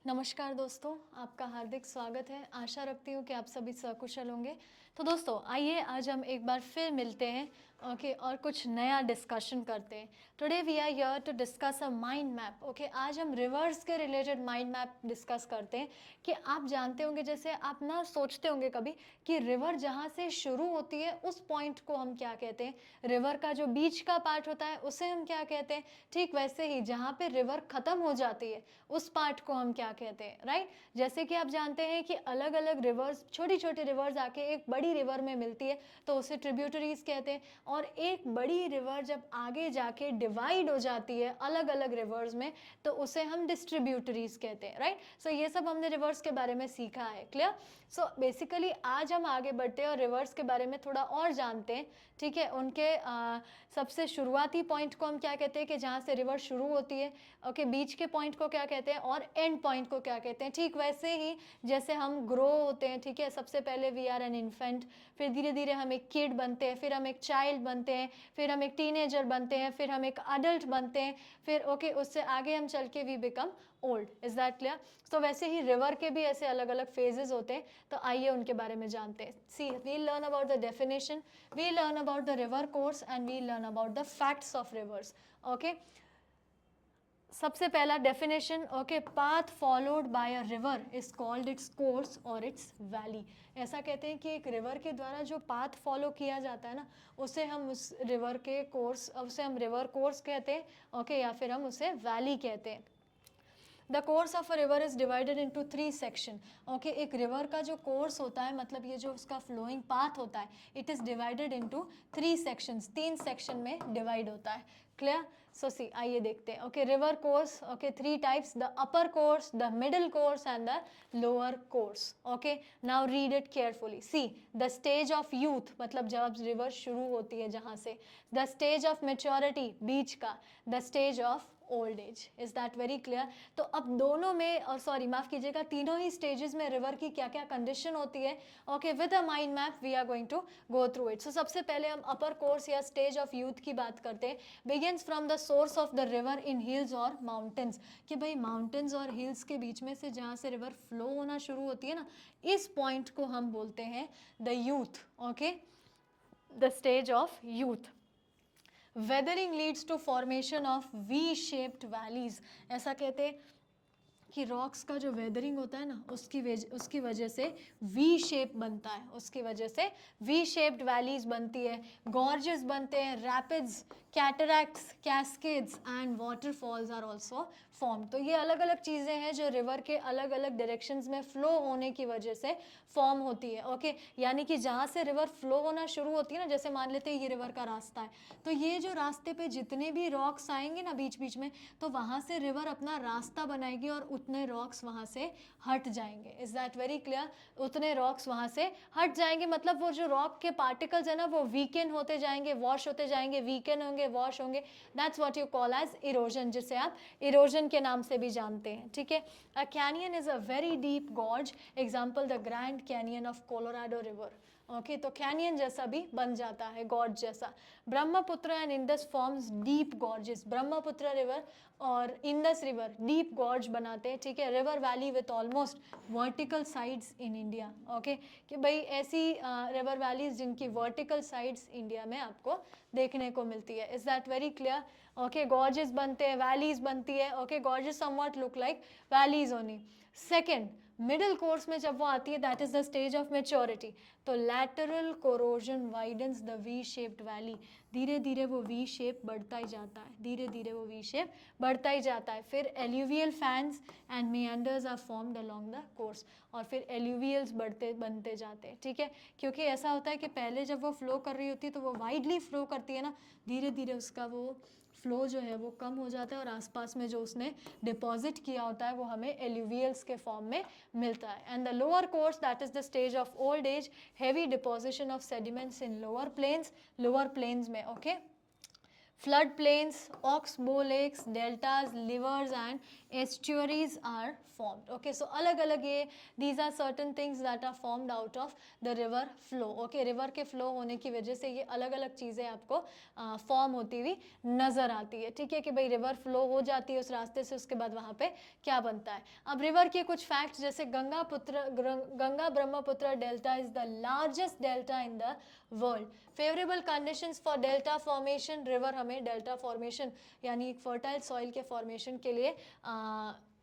नमस्कार दोस्तों, आपका हार्दिक स्वागत है। आशा रखती हूँ कि आप सभी सकुशल होंगे। तो दोस्तों आइए आज हम एक बार फिर मिलते हैं ओके और कुछ नया डिस्कशन करते हैं। Today we are here to discuss a mind map. Okay, आज हम रिवर्स के रिलेटेड माइंड मैप डिस्कस करते हैं कि आप जानते होंगे, जैसे आप ना सोचते होंगे कभी कि रिवर जहाँ से शुरू होती है उस पॉइंट को हम क्या कहते हैं, रिवर का जो बीच का पार्ट होता है उसे हम क्या कहते हैं। ठीक वैसे ही जहाँ पे रिवर खत्म हो जाती है उस पार्ट को हम क्या कहते हैं, राइट। जैसे कि आप जानते हैं कि अलग अलग रिवर्स, छोटी छोटी रिवर्स आके एक बड़ी रिवर में मिलती है तो उसे ट्रिब्यूटरीज कहते हैं। और एक बड़ी रिवर जब आगे जाके डिवाइड हो जाती है अलग अलग रिवर्स में तो उसे हम डिस्ट्रीब्यूटरीज कहते हैं, राइट। सो ये सब हमने रिवर्स के बारे में सीखा है, क्लियर। सो बेसिकली आज हम आगे बढ़ते हैं और रिवर्स के बारे में थोड़ा और जानते हैं। ठीक है, उनके सबसे शुरुआती पॉइंट को हम क्या कहते हैं कि जहाँ से रिवर शुरू होती है, ओके, बीच के पॉइंट को क्या कहते हैं और एंड पॉइंट को क्या कहते हैं। ठीक वैसे ही जैसे हम ग्रो होते हैं, ठीक है, सबसे पहले वी आर एन इन्फेंट, फिर धीरे धीरे हम एक किड बनते हैं, फिर हम एक चाइल्ड बनते हैं, फिर हम एक टीनेजर बनते हैं, फिर हम एक अडल्ट बनते हैं, फिर ओके उससे आगे हम चल के we become old. Is that clear. तो वैसे ही रिवर के भी ऐसे अलग अलग फेजेस होते हैं, तो आइए उनके बारे में जानते हैं। See we learn about the definition, we learn about the river course and we learn about the facts of rivers. Okay, सबसे पहला definition, okay, path followed by a river is called its course और its valley. ऐसा कहते हैं कि एक river के द्वारा जो पाथ फॉलो किया जाता है ना, उसे हम उस रिवर के कोर्स, उसे हम रिवर कोर्स कहते हैं, ओके, या फिर हम उसे वैली कहते हैं। The course of a river is divided into 3 section. Okay, एक रिवर का जो कोर्स होता है, मतलब ये जो उसका फ्लोइंग पाथ होता है, it is divided into 3 sections, 3 section में डिवाइड होता है, क्लियर। सो सी आइए देखते हैं। Okay, river course, okay, 3 types, the upper course, the middle course and the lower course. Okay, now read it carefully. See the stage of youth, मतलब जब river शुरू होती है जहाँ से, द स्टेज ऑफ मेच्योरिटी बीच का, the stage of old as. Is that very clear. तो अब दोनों में, और सॉरी माफ कीजिएगा, तीनों ही स्टेजेस में रिवर की क्या क्या कंडीशन होती है, okay, with a mind map we are going to go through it. So सबसे पहले हम अपर कोर्स या स्टेज ऑफ यूथ की बात करते हैं। Begins from the source of the river in hills और माउंटेन्स, कि भाई माउंटेन्स और हिल्स के बीच में से जहाँ से रिवर फ्लो होना शुरू होती है ना, इस पॉइंट को हम बोलते हैं the youth. Okay, the stage of youth. Weathering leads to formation of V shaped valleys. ऐसा कहते हैं कि रॉक्स का जो वेदरिंग होता है ना, उसकी वजह से वी शेप बनता है, उसकी वजह से वी शेप्ड वैलीज बनती है, गॉर्जेस बनते हैं, rapids, cataracts, cascades and waterfalls are also form. तो ये अलग अलग चीज़ें हैं जो रिवर के अलग अलग डायरेक्शंस में फ्लो होने की वजह से फॉर्म होती है। ओके, यानी कि जहाँ से रिवर फ्लो होना शुरू होती है ना, जैसे मान लेते हैं ये रिवर का रास्ता है, तो ये जो रास्ते पे जितने भी रॉक्स आएंगे ना बीच बीच में, तो वहाँ से रिवर अपना रास्ता बनाएगी और उतने रॉक्स वहाँ से हट जाएंगे। Is that very clear. उतने रॉक्स वहाँ से हट जाएंगे, मतलब वो जो रॉक के पार्टिकल्स है ना, वो वीकन होते जाएंगे, वॉश होते जाएंगे, वीकन होंगे, वॉश होंगे। That's what you call as erosion, जिसे आप इरोजन के नाम से भी जानते हैं। ठीक है, a canyon is a very deep gorge, example the grand canyon of Colorado river. Okay, तो कैनियन जैसा भी बन जाता है, गॉर्ज जैसा। Brahmaputra and Indus forms deep gorges. Brahmaputra river और इंडस रिवर डीप गॉर्ज बनाते हैं। ठीक है, river valley with almost vertical sides in India. Okay, कि भाई ऐसी रिवर वैलीज जिनकी वर्टिकल साइड्स इंडिया में आपको देखने को मिलती है। Is that very clear. Okay, gorges बनते हैं, वैलीज बनती है। Okay, gorges somewhat look like valleys only. Second, middle course में जब वो आती है, that is the stage of maturity. तो lateral corrosion widens the V shaped valley. धीरे धीरे वो वी शेप बढ़ता ही जाता है, धीरे धीरे वो वी शेप बढ़ता ही जाता है। फिर alluvial fans and meanders are formed along the course, और फिर एल्यूवियल्स बनते जाते हैं। ठीक है, क्योंकि ऐसा होता है कि पहले जब वो फ्लो कर रही होती है तो वो वाइडली फ्लो करती है ना, धीरे धीरे उसका वो फ्लो जो है वो कम हो जाता है और आसपास में जो उसने डिपॉजिट किया होता है वो हमें एल्यूवियल्स के फॉर्म में मिलता है। And the lower course, that is the stage of old age, heavy deposition of sediments in lower plains, lower plains में। Okay, flood plains, oxbow lakes, deltas, rivers and estuaries are formed. Okay, so अलग अलग ये these are certain things that are formed out of the river flow. Okay, river के flow होने की वजह से ये अलग अलग चीज़ें आपको फॉर्म होती हुई नज़र आती है. ठीक है कि भाई रिवर फ्लो हो जाती है उस रास्ते से, उसके बाद वहाँ पे क्या बनता है. अब रिवर के कुछ फैक्ट्स, जैसे Ganga Brahmaputra delta is the largest delta in the world. Favourable conditions for delta formation, river हमें डेल्टा फॉर्मेशन यानी फर्टाइल सॉइल के फॉर्मेशन के लिए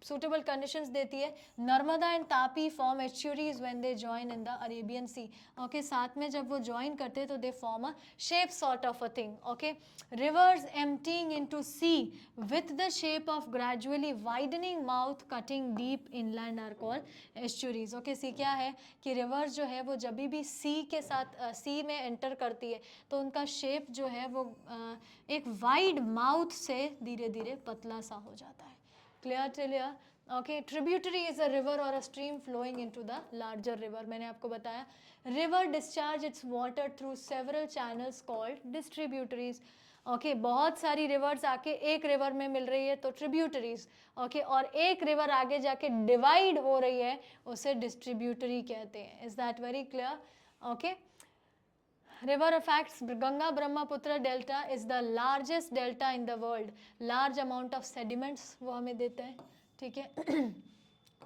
सुटेबल कंडीशंस देती है. Narmada and Tapi form estuaries when they join in the Arabian sea. Okay, साथ में जब वो जॉइन करते हैं तो they form a shape sort of a thing. Okay, rivers emptying into sea with the shape of gradually widening mouth cutting deep inland are called estuaries. Okay, see क्या है कि रिवर्स जो है वो जब भी सी के साथ सी में एंटर करती है तो उनका शेप जो है वो एक वाइड माउथ से धीरे धीरे पतला सा हो जाता है. Clear till here? Okay, tributary is a river or a stream flowing into the larger river. मैंने आपको बताया river discharge its water through several channels called distributaries. Okay, बहुत सारी rivers आके एक river में मिल रही है तो tributaries. Okay, और एक river आगे जाके divide हो रही है उसे distributary कहते हैं. Is that very clear? Okay. River facts, Ganga Brahmaputra delta is the largest delta in the world. Large amount of sediments वो हमें देते हैं. ठीक है.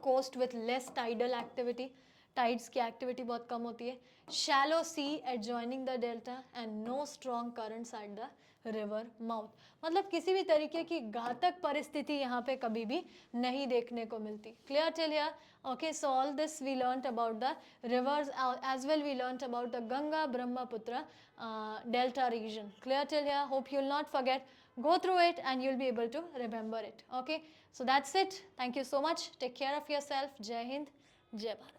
Coast with less tidal activity. Tides की activity बहुत कम होती है. Shallow sea adjoining the delta and no strong currents at the river mouth. मतलब किसी भी तरीके की घातक परिस्थिति यहाँ पे कभी भी नहीं देखने को मिलती. Clear till here? Okay, so all this we learnt about the rivers, as well we learnt about the Ganga Brahmaputra delta region. Clear till here? Hope you'll not forget. Go through it and you'll be able to remember it. Okay, so that's it. Thank you so much. Take care of yourself. Jai Hind, Jai Bharat.